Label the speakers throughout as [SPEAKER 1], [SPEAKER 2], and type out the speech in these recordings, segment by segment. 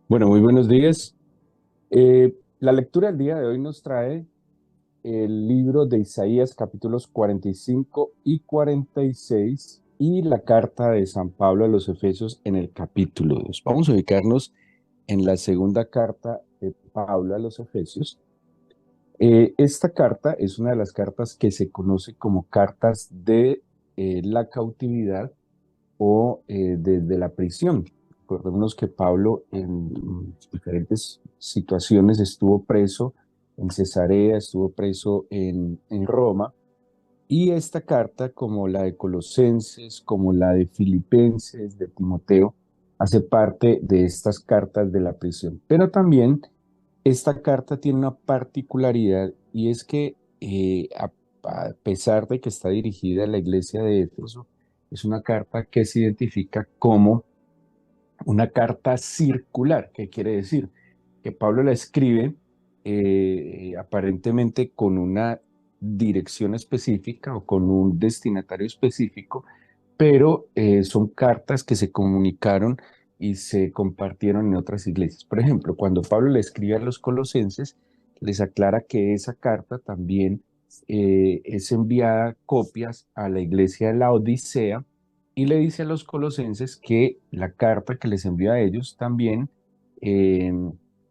[SPEAKER 1] Bueno, muy buenos días. La lectura del día de hoy nos trae el libro de Isaías capítulos 45 y 46 y la carta de San Pablo a los Efesios en el capítulo 2. Vamos a ubicarnos en la segunda carta de Pablo a los Efesios. Esta carta es una de las cartas que se conoce como cartas de la cautividad o desde la prisión. Recordemos que Pablo en diferentes situaciones estuvo preso en Cesarea, estuvo preso en Roma, y esta carta, como la de Colosenses, como la de Filipenses, de Timoteo, hace parte de estas cartas de la prisión. Pero también esta carta tiene una particularidad y es que a pesar de que está dirigida a la iglesia de Éfeso, es una carta que se identifica como una carta circular. ¿Qué quiere decir? Que Pablo la escribe aparentemente con una dirección específica o con un destinatario específico, pero son cartas que se comunicaron y se compartieron en otras iglesias. Por ejemplo, cuando Pablo le escribe a los colosenses, les aclara que esa carta también es enviada copias a la iglesia de la Odisea, y le dice a los colosenses que la carta que les envió a ellos también, eh,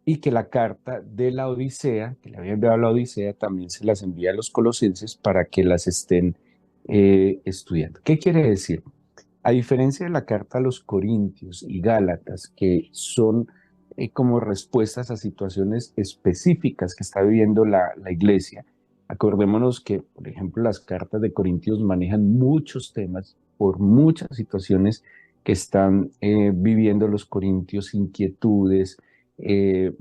[SPEAKER 1] y que la carta de la Odisea, que le había enviado a la Odisea, también se las envía a los colosenses para que las estén estudiando. ¿Qué quiere decir? A diferencia de la carta a los Corintios y Gálatas, que son como respuestas a situaciones específicas que está viviendo la iglesia, acordémonos que, por ejemplo, las cartas de Corintios manejan muchos temas por muchas situaciones que están viviendo los corintios, inquietudes, eh,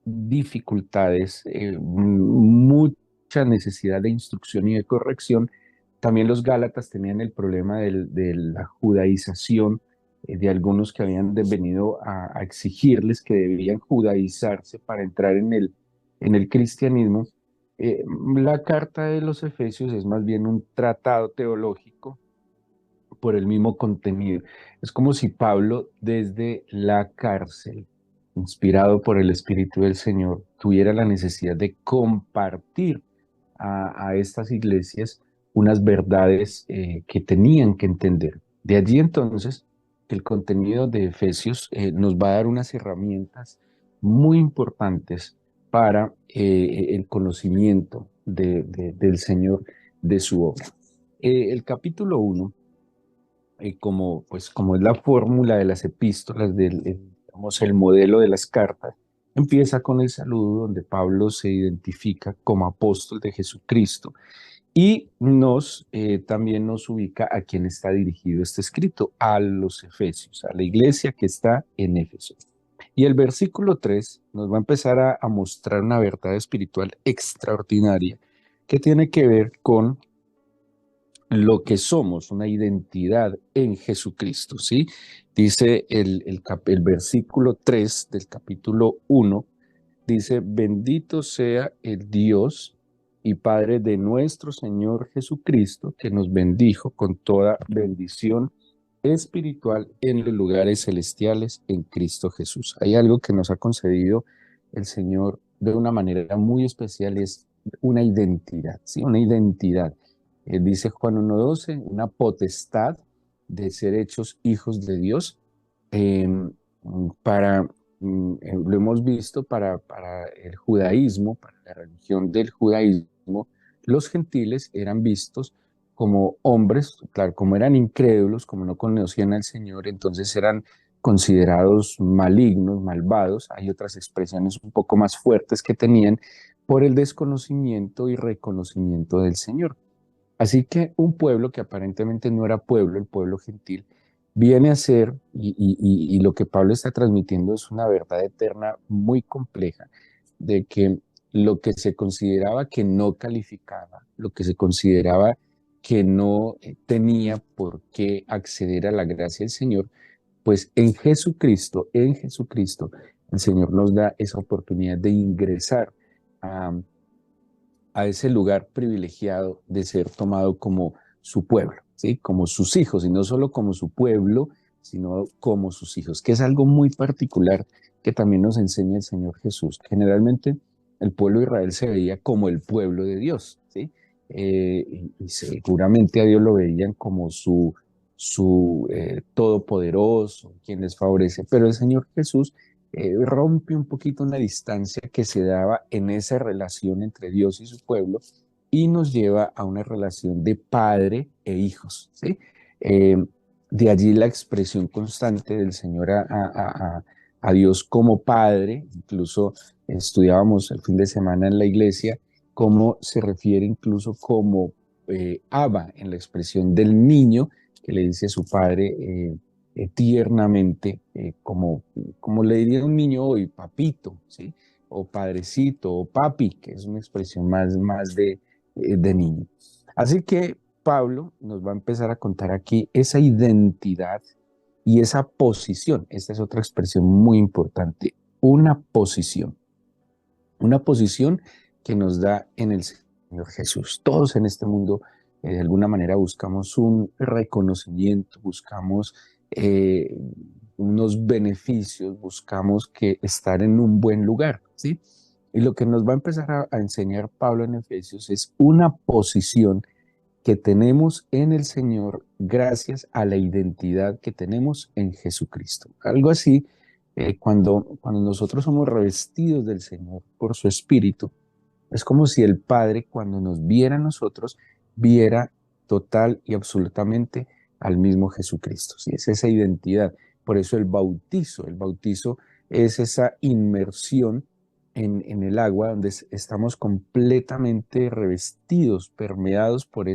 [SPEAKER 1] dificultades, mucha necesidad de instrucción y de corrección. También los Gálatas tenían el problema de la judaización, de algunos que habían venido a exigirles que debían judaizarse para entrar en el cristianismo. La carta de los Efesios es más bien un tratado teológico por el mismo contenido. Es como si Pablo desde la cárcel, inspirado por el Espíritu del Señor, tuviera la necesidad de compartir a estas iglesias unas verdades que tenían que entender. De allí entonces, el contenido de Efesios nos va a dar unas herramientas muy importantes para el conocimiento del Señor, de su obra. El capítulo 1, como es la fórmula de las epístolas, digamos, el modelo de las cartas, empieza con el saludo donde Pablo se identifica como apóstol de Jesucristo y también nos ubica a quién está dirigido este escrito, a los Efesios, a la iglesia que está en Éfeso. Y el versículo 3 nos va a empezar a mostrar una verdad espiritual extraordinaria que tiene que ver con lo que somos, una identidad en Jesucristo, ¿sí? Dice el versículo 3 del capítulo 1, dice, bendito sea el Dios y Padre de nuestro Señor Jesucristo, que nos bendijo con toda bendición espiritual en los lugares celestiales en Cristo Jesús. Hay algo que nos ha concedido el Señor de una manera muy especial, y es una identidad, ¿sí? Una identidad. Dice Juan 1:12, una potestad de ser hechos hijos de Dios. eh, para, lo hemos visto para el judaísmo, para la religión del judaísmo, los gentiles eran vistos como hombres, claro, como eran incrédulos, como no conocían al Señor, entonces eran considerados malignos, malvados. Hay otras expresiones un poco más fuertes que tenían por el desconocimiento y reconocimiento del Señor. Así que un pueblo que aparentemente no era pueblo, el pueblo gentil, viene a ser, y lo que Pablo está transmitiendo es una verdad eterna muy compleja, de que lo que se consideraba que no calificaba, lo que se consideraba que no tenía por qué acceder a la gracia del Señor, pues en Jesucristo, el Señor nos da esa oportunidad de ingresar a a ese lugar privilegiado de ser tomado como su pueblo, ¿sí? Como sus hijos, y no solo como su pueblo, sino como sus hijos, que es algo muy particular que también nos enseña el Señor Jesús. Generalmente el pueblo de Israel se veía como el pueblo de Dios, ¿sí? Y seguramente a Dios lo veían como su todopoderoso, quien les favorece, pero el Señor Jesús rompe un poquito una distancia que se daba en esa relación entre Dios y su pueblo y nos lleva a una relación de padre e hijos, ¿sí? Eh, de allí la expresión constante del Señor a Dios como Padre. Incluso estudiábamos el fin de semana en la iglesia cómo se refiere incluso como Abba en la expresión del niño que le dice a su padre tiernamente, como le diría un niño hoy, papito, ¿sí? O padrecito, o papi, que es una expresión más de niño. Así que Pablo nos va a empezar a contar aquí esa identidad y esa posición. Esta es otra expresión muy importante, una posición que nos da en el Señor Jesús. Todos en este mundo, de alguna manera, buscamos un reconocimiento, buscamos eh, unos beneficios, buscamos que estar en un buen lugar, ¿sí? Y lo que nos va a empezar a enseñar Pablo en Efesios es una posición que tenemos en el Señor gracias a la identidad que tenemos en Jesucristo. Algo así, cuando nosotros somos revestidos del Señor por su Espíritu, es como si el Padre, cuando nos viera a nosotros, viera total y absolutamente al mismo Jesucristo. ¿Sí? Es esa identidad. Por eso el bautizo es esa inmersión en el agua donde estamos completamente revestidos, permeados por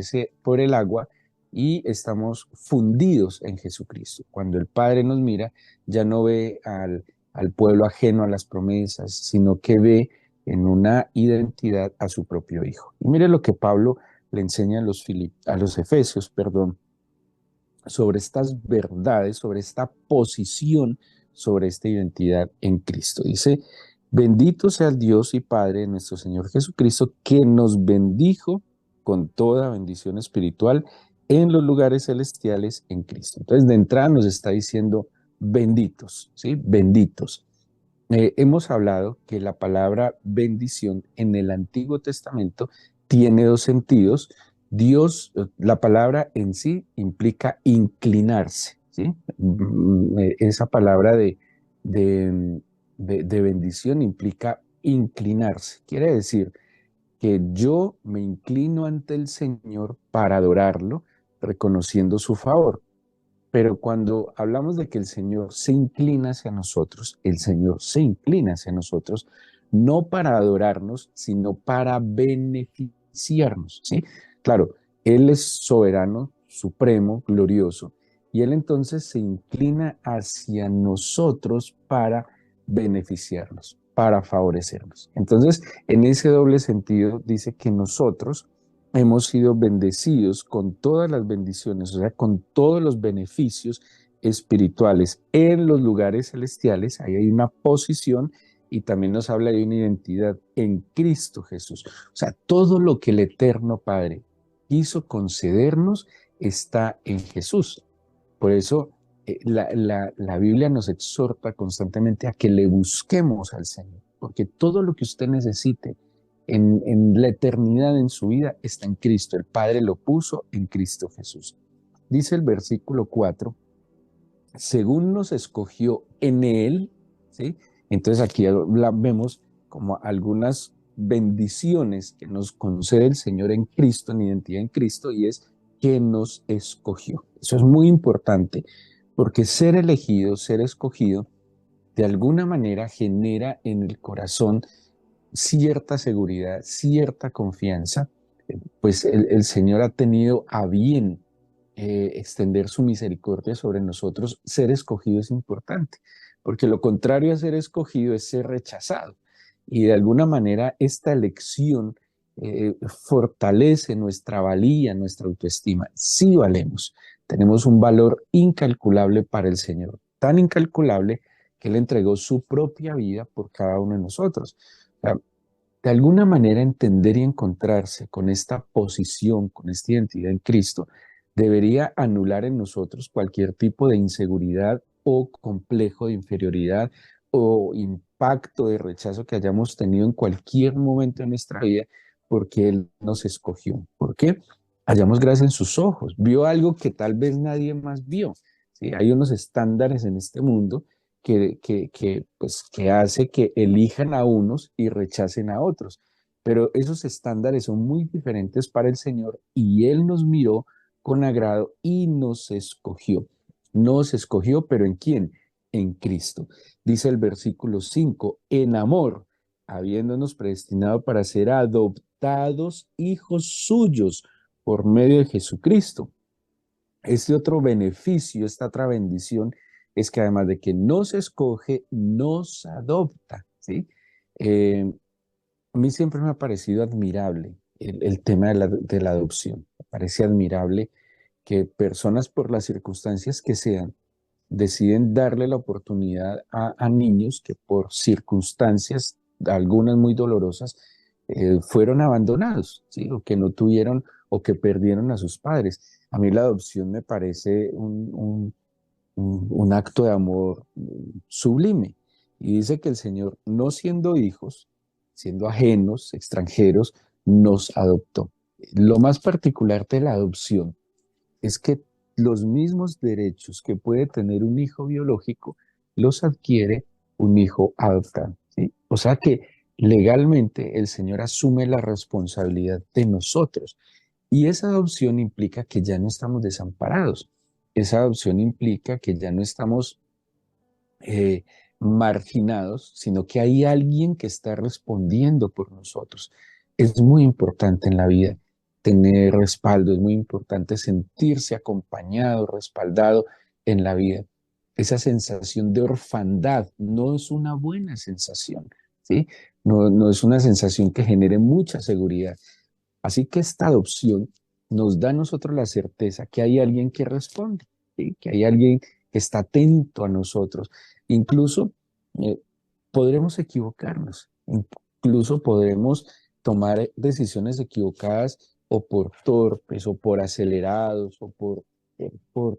[SPEAKER 1] el agua y estamos fundidos en Jesucristo. Cuando el Padre nos mira, ya no ve al pueblo ajeno a las promesas, sino que ve en una identidad a su propio hijo. Y mire lo que Pablo le enseña a los efesios, perdón, sobre estas verdades, sobre esta posición, sobre esta identidad en Cristo. Dice, bendito sea el Dios y Padre de nuestro Señor Jesucristo, que nos bendijo con toda bendición espiritual en los lugares celestiales en Cristo. Entonces, de entrada nos está diciendo benditos, ¿sí? Benditos. Hemos hablado que la palabra bendición en el Antiguo Testamento tiene dos sentidos. Dios, la palabra en sí implica inclinarse, ¿sí? Esa palabra de bendición implica inclinarse. Quiere decir que yo me inclino ante el Señor para adorarlo, reconociendo su favor. Pero cuando hablamos de que el Señor se inclina hacia nosotros, el Señor se inclina hacia nosotros no para adorarnos, sino para beneficiarnos, ¿sí? Claro, Él es soberano, supremo, glorioso, y Él entonces se inclina hacia nosotros para beneficiarnos, para favorecernos. Entonces, en ese doble sentido, dice que nosotros hemos sido bendecidos con todas las bendiciones, o sea, con todos los beneficios espirituales en los lugares celestiales. Ahí hay una posición y también nos habla de una identidad en Cristo Jesús. O sea, todo lo que el Eterno Padre quiso concedernos está en Jesús. Por eso la Biblia nos exhorta constantemente a que le busquemos al Señor, porque todo lo que usted necesite en la eternidad en su vida está en Cristo. El Padre lo puso en Cristo Jesús. Dice el versículo 4, según nos escogió en Él, ¿sí? Entonces aquí vemos como algunas bendiciones que nos concede el Señor en Cristo, en identidad en Cristo, y es que nos escogió. Eso es muy importante, porque ser elegido, ser escogido, de alguna manera genera en el corazón cierta seguridad, cierta confianza, pues el Señor ha tenido a bien extender su misericordia sobre nosotros. Ser escogido es importante, porque lo contrario a ser escogido es ser rechazado. Y de alguna manera esta elección fortalece nuestra valía, nuestra autoestima. Sí valemos, tenemos un valor incalculable para el Señor, tan incalculable que Él entregó su propia vida por cada uno de nosotros. O sea, de alguna manera entender y encontrarse con esta posición, con esta identidad en Cristo, debería anular en nosotros cualquier tipo de inseguridad o complejo de inferioridad o impacto de rechazo que hayamos tenido en cualquier momento de nuestra vida, porque Él nos escogió. ¿Por qué? Hallamos gracia en sus ojos. Vio algo que tal vez nadie más vio. ¿Sí? Hay unos estándares en este mundo pues, que hace que elijan a unos y rechacen a otros. Pero esos estándares son muy diferentes para el Señor y Él nos miró con agrado y nos escogió. Nos escogió, pero ¿en quién? En Cristo. Dice el versículo 5, en amor, habiéndonos predestinado para ser adoptados hijos suyos por medio de Jesucristo. Este otro beneficio, esta otra bendición, es que además de que nos escoge, nos adopta, ¿sí? A mí siempre me ha parecido admirable el tema de la adopción. Me parece admirable que personas por las circunstancias que sean deciden darle la oportunidad a niños que por circunstancias, algunas muy dolorosas, fueron abandonados, ¿sí? O que no tuvieron o que perdieron a sus padres. A mí la adopción me parece un acto de amor sublime. Y dice que el Señor, no siendo hijos, siendo ajenos, extranjeros, nos adoptó. Lo más particular de la adopción es que los mismos derechos que puede tener un hijo biológico los adquiere un hijo adoptado, ¿sí? O sea que legalmente el Señor asume la responsabilidad de nosotros y esa adopción implica que ya no estamos desamparados. Esa adopción implica que ya no estamos eh, marginados, sino que hay alguien que está respondiendo por nosotros. Es muy importante en la vida tener respaldo, es muy importante sentirse acompañado, respaldado en la vida. Esa sensación de orfandad no es una buena sensación, ¿sí? No es una sensación que genere mucha seguridad. Así que esta adopción nos da a nosotros la certeza que hay alguien que responde, ¿sí? Que hay alguien que está atento a nosotros. Incluso eh, podremos equivocarnos, incluso podremos tomar decisiones equivocadas o por torpes o por acelerados o por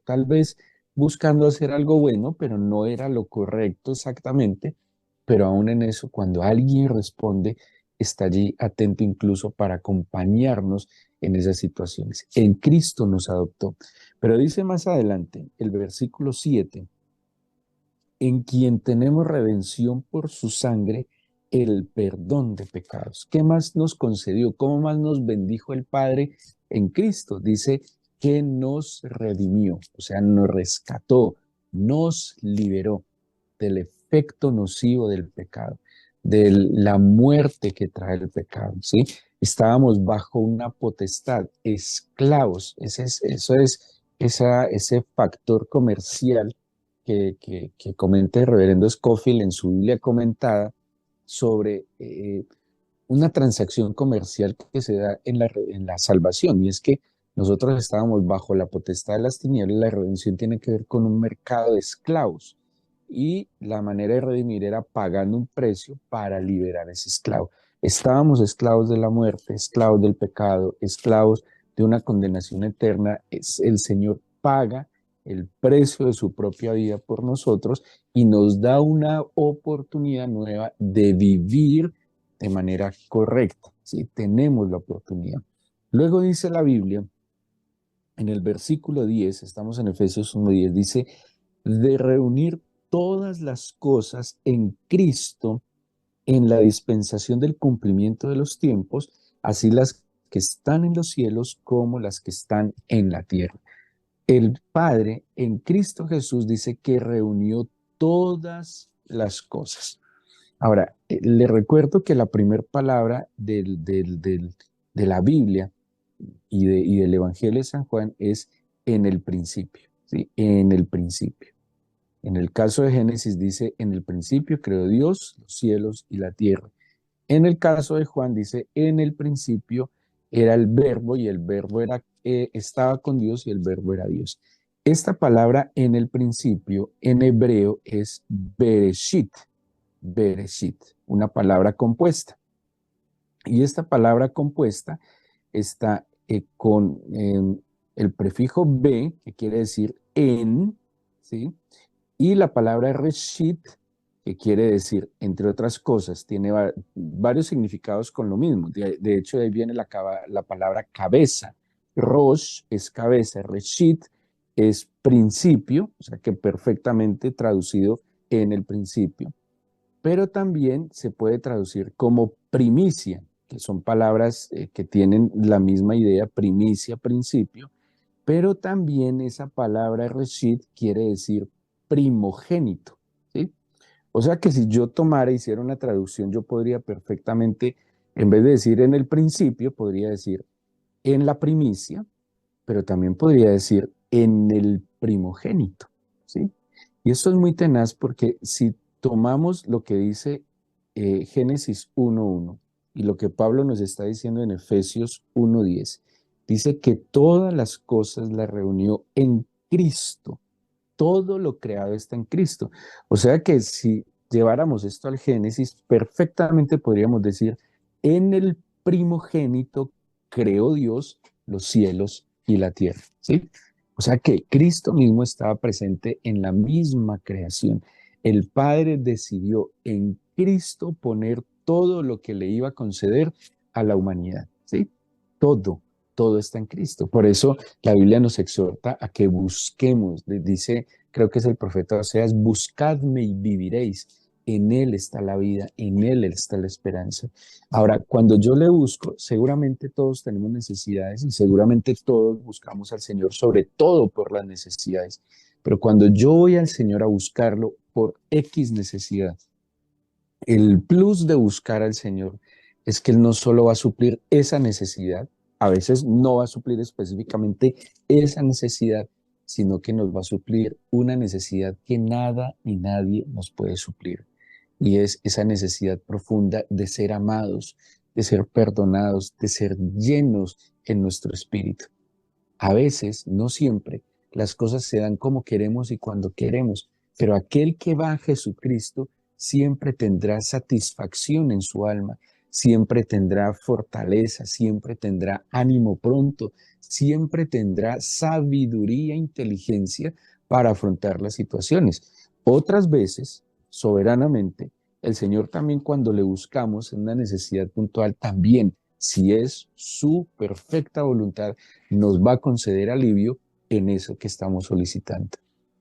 [SPEAKER 1] tal vez buscando hacer algo bueno, pero no era lo correcto exactamente. Pero aún en eso, cuando alguien responde, está allí atento incluso para acompañarnos en esas situaciones. En Cristo nos adoptó. Pero dice más adelante, el versículo 7, en quien tenemos redención por su sangre, el perdón de pecados. ¿Qué más nos concedió? ¿Cómo más nos bendijo el Padre en Cristo? Dice que nos redimió, o sea, nos rescató, nos liberó del efecto nocivo del pecado, de la muerte que trae el pecado, ¿sí? Estábamos bajo una potestad, esclavos, ese factor comercial que comenta el reverendo Scofield en su Biblia comentada sobre una transacción comercial que se da en la salvación, y es que nosotros estábamos bajo la potestad de las tinieblas. La redención tiene que ver con un mercado de esclavos, y la manera de redimir era pagando un precio para liberar a ese esclavo. Estábamos esclavos de la muerte, esclavos del pecado, esclavos de una condenación eterna. El Señor paga el precio de su propia vida por nosotros y nos da una oportunidad nueva de vivir de manera correcta. ¿Sí? Tenemos la oportunidad. Luego dice la Biblia, en el versículo 10, estamos en Efesios 1:10, dice, de reunir todas las cosas en Cristo en la dispensación del cumplimiento de los tiempos, así las que están en los cielos como las que están en la tierra. El Padre en Cristo Jesús dice que reunió todas las cosas. Ahora, le recuerdo que la primera palabra de la Biblia y del Evangelio de San Juan es en el principio, ¿sí? En el principio. En el caso de Génesis dice, en el principio creó Dios los cielos y la tierra. En el caso de Juan dice, en el principio era el verbo y el verbo estaba con Dios y el verbo era Dios. Esta palabra en el principio en hebreo es Bereshit, Bereshit, una palabra compuesta. Y esta palabra compuesta está el prefijo be, que quiere decir en, ¿sí? Y la palabra reshit, que quiere decir, entre otras cosas, tiene varios significados con lo mismo. De hecho, de ahí viene la palabra cabeza. Rosh es cabeza, reshit es principio, o sea que perfectamente traducido en el principio. Pero también se puede traducir como primicia, que son palabras que tienen la misma idea, primicia, principio, pero también esa palabra reshit quiere decir primogénito, ¿sí? O sea que si yo tomara, hiciera una traducción, yo podría perfectamente, en vez de decir en el principio, podría decir en la primicia, pero también podría decir en el primogénito, ¿sí? Y esto es muy tenaz porque si tomamos lo que dice Génesis 1.1 y lo que Pablo nos está diciendo en Efesios 1.10, dice que todas las cosas las reunió en Cristo. Todo lo creado está en Cristo. O sea que si lleváramos esto al Génesis, perfectamente podríamos decir, en el primogénito creó Dios los cielos y la tierra, ¿sí? O sea que Cristo mismo estaba presente en la misma creación. El Padre decidió en Cristo poner todo lo que le iba a conceder a la humanidad, ¿sí? Todo, todo está en Cristo. Por eso la Biblia nos exhorta a que busquemos, dice, creo que es el profeta Oseas, buscadme y viviréis. En Él está la vida, en Él está la esperanza. Ahora, cuando yo le busco, seguramente todos tenemos necesidades y seguramente todos buscamos al Señor, sobre todo por las necesidades. Pero cuando yo voy al Señor a buscarlo por X necesidad, el plus de buscar al Señor es que Él no solo va a suplir esa necesidad, a veces no va a suplir específicamente esa necesidad, sino que nos va a suplir una necesidad que nada ni nadie nos puede suplir. Y es esa necesidad profunda de ser amados, de ser perdonados, de ser llenos en nuestro espíritu. A veces, no siempre, las cosas se dan como queremos y cuando queremos, pero aquel que va a Jesucristo siempre tendrá satisfacción en su alma, siempre tendrá fortaleza, siempre tendrá ánimo pronto, siempre tendrá sabiduría e inteligencia para afrontar las situaciones. Otras veces, soberanamente, el Señor también cuando le buscamos en una necesidad puntual, también, si es su perfecta voluntad, nos va a conceder alivio en eso que estamos solicitando.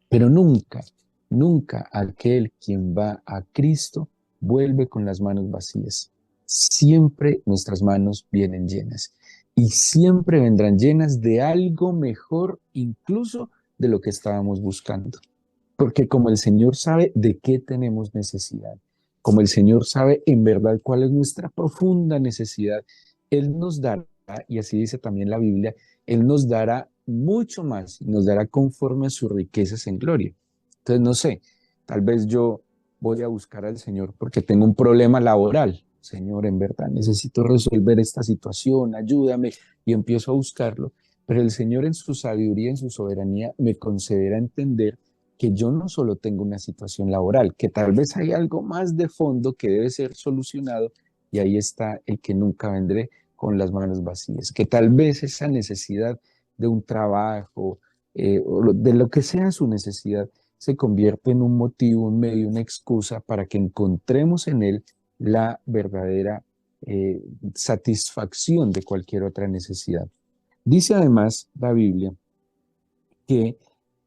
[SPEAKER 1] Pero nunca, nunca aquel quien va a Cristo vuelve con las manos vacías. Siempre nuestras manos vienen llenas y siempre vendrán llenas de algo mejor, incluso de lo que estábamos buscando. Porque como el Señor sabe de qué tenemos necesidad, como el Señor sabe en verdad cuál es nuestra profunda necesidad, Él nos dará, y así dice también la Biblia, Él nos dará mucho más, nos dará conforme a sus riquezas en gloria. Entonces, no sé, tal vez yo voy a buscar al Señor porque tengo un problema laboral. Señor, en verdad necesito resolver esta situación, ayúdame, y empiezo a buscarlo. Pero el Señor en su sabiduría, en su soberanía, me concederá entender que yo no solo tengo una situación laboral, que tal vez hay algo más de fondo que debe ser solucionado y ahí está el que nunca vendré con las manos vacías, que tal vez esa necesidad de un trabajo, o de lo que sea su necesidad, se convierte en un motivo, un medio, una excusa para que encontremos en él la verdadera satisfacción de cualquier otra necesidad. Dice además la Biblia que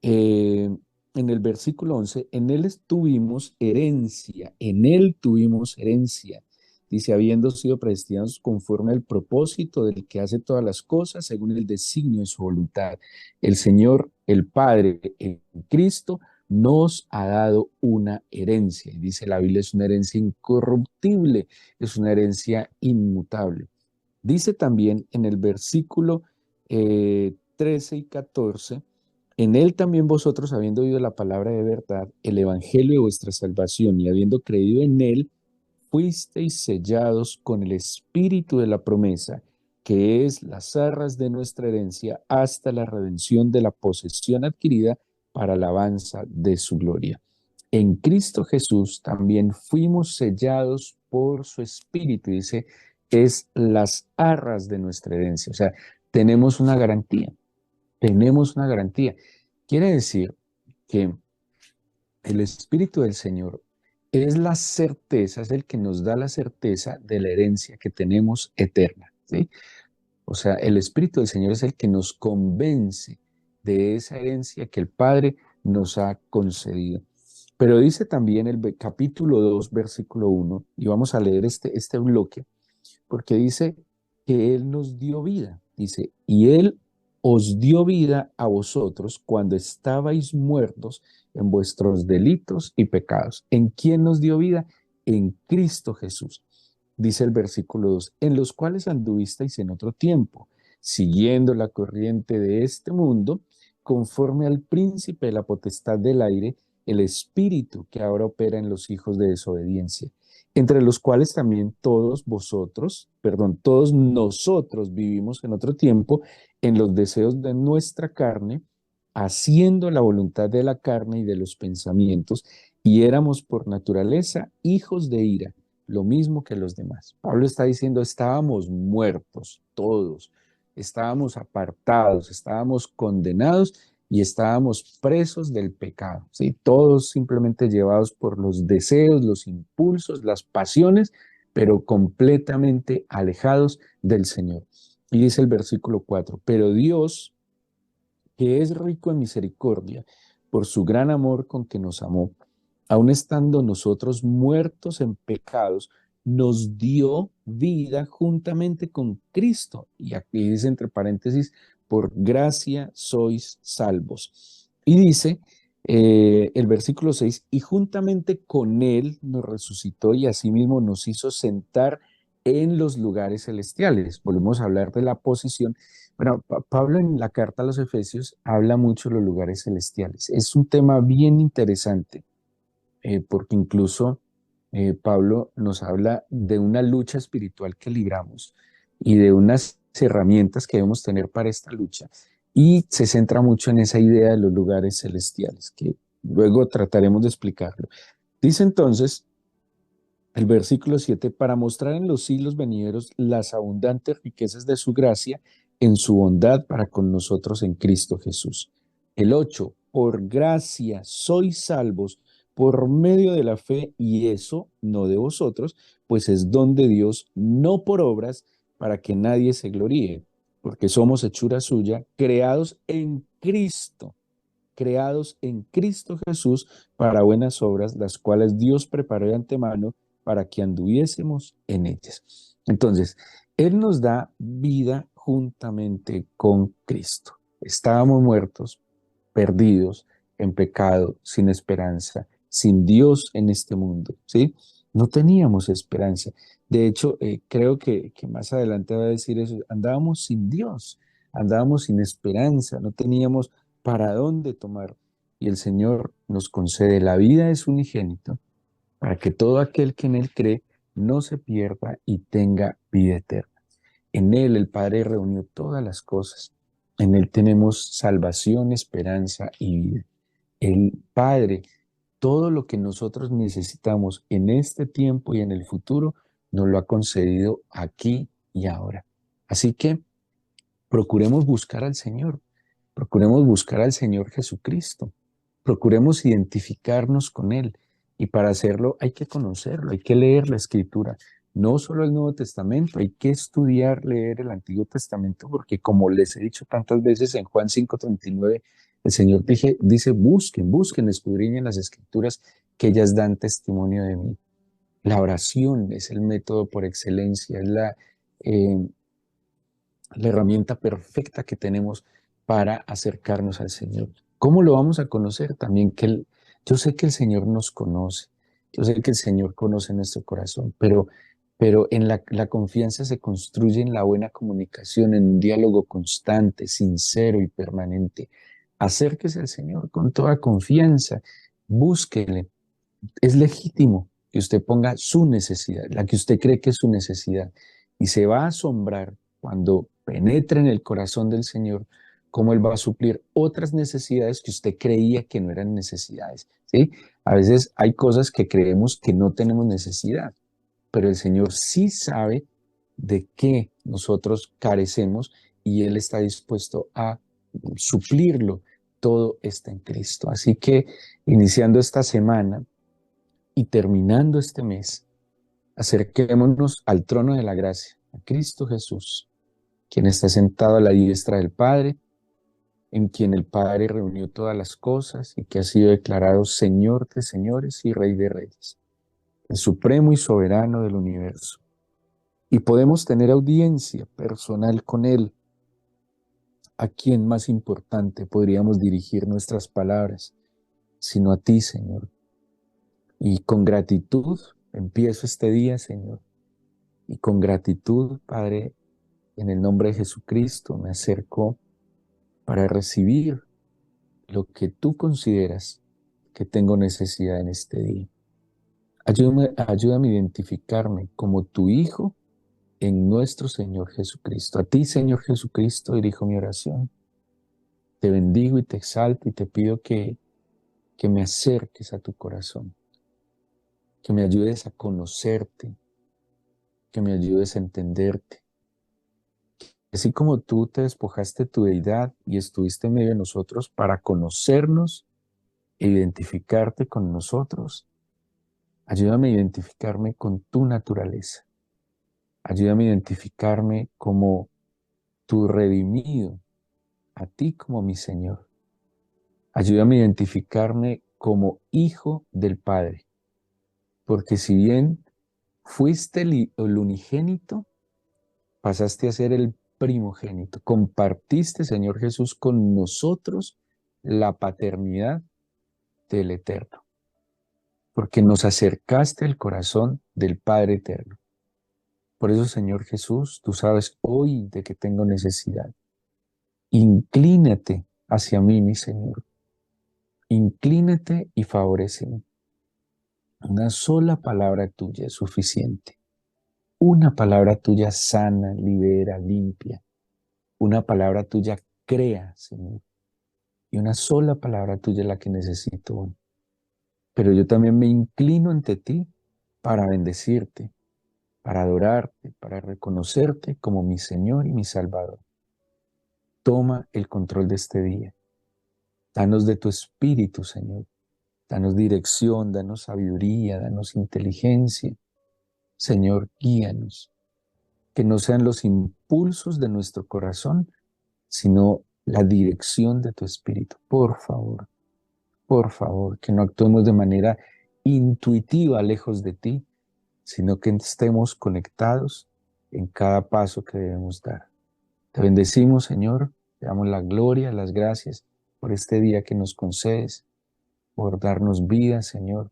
[SPEAKER 1] en el versículo 11, en él tuvimos herencia, en él tuvimos herencia. Dice, habiendo sido predestinados conforme al propósito del que hace todas las cosas, según el designio de su voluntad. El Señor, el Padre, en Cristo, nos ha dado una herencia. Y dice la Biblia, es una herencia incorruptible, es una herencia inmutable. Dice también en el versículo 13 y 14, en él también vosotros, habiendo oído la palabra de verdad, el evangelio de vuestra salvación, y habiendo creído en él, fuisteis sellados con el espíritu de la promesa, que es las arras de nuestra herencia, hasta la redención de la posesión adquirida para alabanza de su gloria. En Cristo Jesús también fuimos sellados por su espíritu, dice, es las arras de nuestra herencia, o sea, tenemos una garantía. tenemos una garantía. Quiere decir que el Espíritu del Señor es la certeza, es el que nos da la certeza de la herencia que tenemos eterna, ¿sí? O sea, el Espíritu del Señor es el que nos convence de esa herencia que el Padre nos ha concedido. Pero dice también el capítulo 2, versículo 1, y vamos a leer este bloque, porque dice que Él nos dio vida. Dice, y Él os dio vida a vosotros cuando estabais muertos en vuestros delitos y pecados. ¿En quién nos dio vida? En Cristo Jesús. Dice el versículo 2, en los cuales anduvisteis en otro tiempo, siguiendo la corriente de este mundo, conforme al príncipe de la potestad del aire, el espíritu que ahora opera en los hijos de desobediencia, entre los cuales también todos nosotros vivimos en otro tiempo en los deseos de nuestra carne, haciendo la voluntad de la carne y de los pensamientos, y éramos por naturaleza hijos de ira, lo mismo que los demás. Pablo está diciendo, estábamos muertos todos, estábamos apartados, estábamos condenados y estábamos presos del pecado, ¿sí? Todos simplemente llevados por los deseos, los impulsos, las pasiones, pero completamente alejados del Señor. Y dice el versículo 4, pero Dios, que es rico en misericordia, por su gran amor con que nos amó, aun estando nosotros muertos en pecados, nos dio vida juntamente con Cristo. Y aquí dice entre paréntesis, por gracia sois salvos. Y dice el versículo 6, y juntamente con Él nos resucitó y asimismo nos hizo sentar en los lugares celestiales. Volvemos a hablar de la posición. Bueno, Pablo en la carta a los Efesios habla mucho de los lugares celestiales. Es un tema bien interesante porque incluso Pablo nos habla de una lucha espiritual que libramos y de unas herramientas que debemos tener para esta lucha. Y se centra mucho en esa idea de los lugares celestiales, que luego trataremos de explicarlo. Dice entonces el versículo 7, para mostrar en los siglos venideros las abundantes riquezas de su gracia en su bondad para con nosotros en Cristo Jesús. El 8, por gracia sois salvos por medio de la fe, y eso no de vosotros, pues es don de Dios, no por obras, para que nadie se gloríe, porque somos hechura suya, creados en Cristo Jesús para buenas obras, las cuales Dios preparó de antemano para que anduviésemos en ellas. Entonces, Él nos da vida juntamente con Cristo. Estábamos muertos, perdidos, en pecado, sin esperanza, sin Dios en este mundo, ¿sí? No teníamos esperanza. De hecho, creo que más adelante va a decir eso, andábamos sin Dios, andábamos sin esperanza, no teníamos para dónde tomar. Y el Señor nos concede la vida de su unigénito para que todo aquel que en Él cree no se pierda y tenga vida eterna. En Él el Padre reunió todas las cosas. En Él tenemos salvación, esperanza y vida. El Padre, todo lo que nosotros necesitamos en este tiempo y en el futuro, nos lo ha concedido aquí y ahora. Así que procuremos buscar al Señor, procuremos buscar al Señor Jesucristo, procuremos identificarnos con Él. Y para hacerlo hay que conocerlo, hay que leer la Escritura, no solo el Nuevo Testamento, hay que estudiar, leer el Antiguo Testamento, porque como les he dicho tantas veces en Juan 5:39, el Señor dice, busquen, escudriñen las Escrituras, que ellas dan testimonio de mí. La oración es el método por excelencia, es eh, la herramienta perfecta que tenemos para acercarnos al Señor. ¿Cómo lo vamos a conocer? También yo sé que el Señor nos conoce, yo sé que el Señor conoce nuestro corazón, pero en la confianza se construye en la buena comunicación, en un diálogo constante, sincero y permanente. Acérquese al Señor con toda confianza, búsquele. Es legítimo que usted ponga su necesidad, la que usted cree que es su necesidad, y se va a asombrar cuando penetre en el corazón del Señor cómo Él va a suplir otras necesidades que usted creía que no eran necesidades, ¿sí? A veces hay cosas que creemos que no tenemos necesidad, pero el Señor sí sabe de qué nosotros carecemos y Él está dispuesto a suplirlo, todo está en Cristo. Así que iniciando esta semana y terminando este mes, acerquémonos al trono de la gracia, a Cristo Jesús, quien está sentado a la diestra del Padre, en quien el Padre reunió todas las cosas y que ha sido declarado Señor de señores y Rey de reyes, el supremo y soberano del universo. Y podemos tener audiencia personal con Él. ¿A quién más importante podríamos dirigir nuestras palabras, sino a ti, Señor? Y con gratitud empiezo este día, Señor. Y con gratitud, Padre, en el nombre de Jesucristo, me acerco para recibir lo que tú consideras que tengo necesidad en este día. Ayúdame a identificarme como tu Hijo en nuestro Señor Jesucristo. A ti, Señor Jesucristo, dirijo mi oración. Te bendigo y te exalto y te pido que me acerques a tu corazón, que me ayudes a conocerte, que me ayudes a entenderte. Así como tú te despojaste de tu deidad y estuviste en medio de nosotros para conocernos e identificarte con nosotros, ayúdame a identificarme con tu naturaleza. Ayúdame a identificarme como tu redimido, a ti como mi Señor. Ayúdame a identificarme como hijo del Padre, porque si bien fuiste el unigénito, pasaste a ser el primogénito. Compartiste, Señor Jesús, con nosotros la paternidad del Eterno, porque nos acercaste al corazón del Padre Eterno. Por eso, Señor Jesús, tú sabes hoy de que tengo necesidad. Inclínate hacia mí, mi Señor. Inclínate y favoréceme. Una sola palabra tuya es suficiente. Una palabra tuya sana, libera, limpia. Una palabra tuya crea, Señor. Y una sola palabra tuya es la que necesito hoy. Pero yo también me inclino ante ti para bendecirte, para adorarte, para reconocerte como mi Señor y mi Salvador. Toma el control de este día. Danos de tu espíritu, Señor. Danos dirección, danos sabiduría, danos inteligencia. Señor, guíanos. Que no sean los impulsos de nuestro corazón, sino la dirección de tu espíritu. Por favor, que no actuemos de manera intuitiva lejos de ti, sino que estemos conectados en cada paso que debemos dar. Te bendecimos, Señor, te damos la gloria, las gracias por este día que nos concedes, por darnos vida, Señor,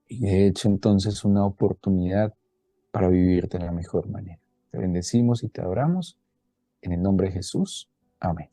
[SPEAKER 1] y de hecho entonces una oportunidad para vivir de la mejor manera. Te bendecimos y te adoramos en el nombre de Jesús. Amén.